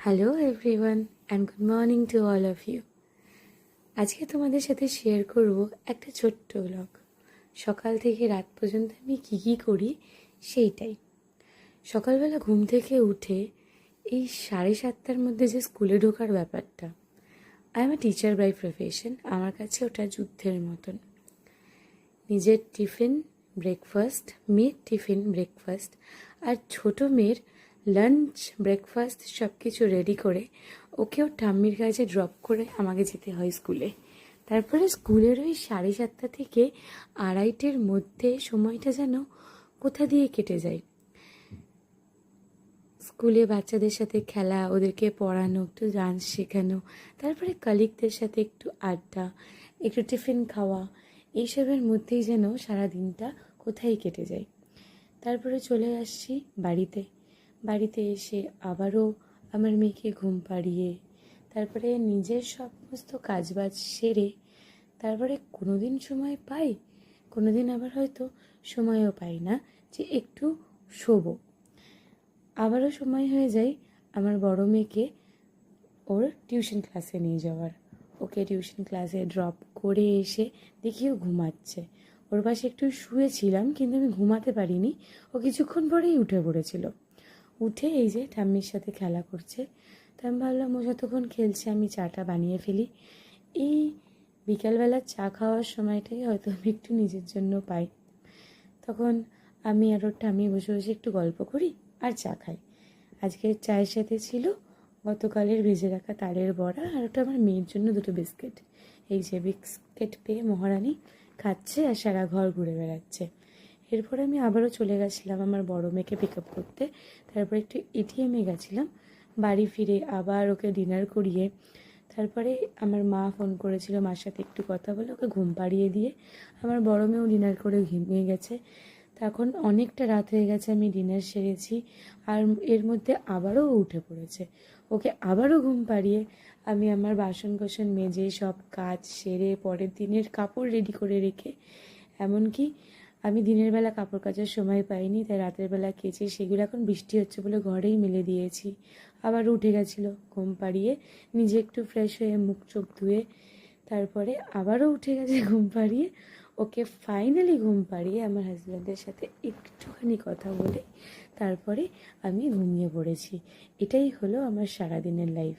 Hello everyone and good morning to all of you. আজকে তোমাদের সাথে শেয়ার করব একটা ছোট্ট ব্লগ। সকাল থেকে রাত পর্যন্ত আমি কী করি সেইটাই। সকালবেলা ঘুম থেকে উঠে এই 7:30টার মধ্যে যে স্কুলে ঢোকার ব্যাপারটা, I am a teacher by profession, আমার কাছে ওটা যুদ্ধের মতন। নিজের টিফিন ব্রেকফাস্ট, মেয়ের টিফিন ব্রেকফাস্ট আর ছোটো মেয়ের লাঞ্চ ব্রেকফাস্ট সব কিছু রেডি করে ওকে ওর ঠাম্মির কাছে ড্রপ করে আমাকে যেতে হয় স্কুলে। তারপরে স্কুলের ওই 7:30 থেকে 2:30-এর মধ্যে সময়টা যেন কোথা দিয়ে কেটে যায়। স্কুলে বাচ্চাদের সাথে খেলা, ওদেরকে পড়ানো, একটু ডান্স শেখানো, তারপরে কলিগদের সাথে একটু আড্ডা, একটু টিফিন খাওয়া, এইসবের মধ্যেই যেন সারা দিনটা কোথায় কেটে যায়। তারপরে চলে আসছি বাড়িতে এসে আবারও আমার মেয়েকে ঘুম পাড়িয়ে তারপরে নিজের সমস্ত কাজবাজ সেরে তারপরে কোনো দিন সময় পাই, কোনো দিন আবার হয়তো সময়ও পাই না যে একটু শোবো। আবারও সময় হয়ে যায় আমার বড় মেয়েকে ওর টিউশন ক্লাসে নিয়ে যাওয়ার। ওকে টিউশন ক্লাসে ড্রপ করে এসে দেখি ও ঘুমাচ্ছে। ওর পাশে একটু শুয়েছিলাম কিন্তু আমি ঘুমাতে পারিনি, ও কিছুক্ষণ পরেই উঠে পড়েছিল। উঠে এই যে ঠাম্মির সাথে খেলা করছে। তো আমি ভাবলাম ও যতক্ষণ খেলছে আমি চাটা বানিয়ে ফেলি। এই বিকালবেলা চা খাওয়ার সময়টাই হয়তো আমি একটু নিজের জন্য পাই। তখন আমি আর ওর ঠাম্মি বসে বসে একটু গল্প করি আর চা খাই। আজকে চায়ের সাথে ছিল গতকালের ভেজে রাখা তালের বড়া আর ওটা আমার মেয়ের জন্য 2টো বিস্কিট। এই যে বিস্কিট পেয়ে মহারানী খাচ্ছে আর সারা ঘর ঘুরে বেড়াচ্ছে। এরপরে আমি আবারও চলে গেছিলাম আমার বড় মেয়েকে পিক আপ করতে। তারপরে একটু এটিএমে গেছিলাম। বাড়ি ফিরে আবার ওকে ডিনার করিয়ে তারপরে আমার মা ফোন করেছিল, মার সাথে একটু কথা বলে ওকে ঘুম পাড়িয়ে দিয়ে আমার বড় মেয়েও ডিনার করে ঘুমিয়ে গেছে। তখন অনেকটা রাত হয়ে গেছে, আমি ডিনার সেরেছি আর এর মধ্যে আবারও উঠে পড়েছে। ওকে আবারও ঘুম পাড়িয়ে আমি আমার বাসন কোসন মেজে সব কাজ সেরে পরের দিনের কাপড় রেডি করে রেখে, এমনকি আমি দিনের বেলা কাপড় কাচার সময় পাইনি, তাই রাতের বেলা কেচে সেগুলো এখন বৃষ্টি হচ্ছে বলে ঘরেই মেলে দিয়েছি। আবার উঠে গেছিলো, ঘুম পাড়িয়ে নিজে একটু ফ্রেশ হয়ে মুখ চোখ ধুয়ে তারপরে আবারও উঠে গেছে ঘুম পাড়িয়ে। ওকে ফাইনালি ঘুম পাড়িয়ে আমার হাজব্যান্ডের সাথে একটুখানি কথা বলে তারপরে আমি ঘুমিয়ে পড়েছি। এটাই হলো আমার সারাদিনের লাইফ।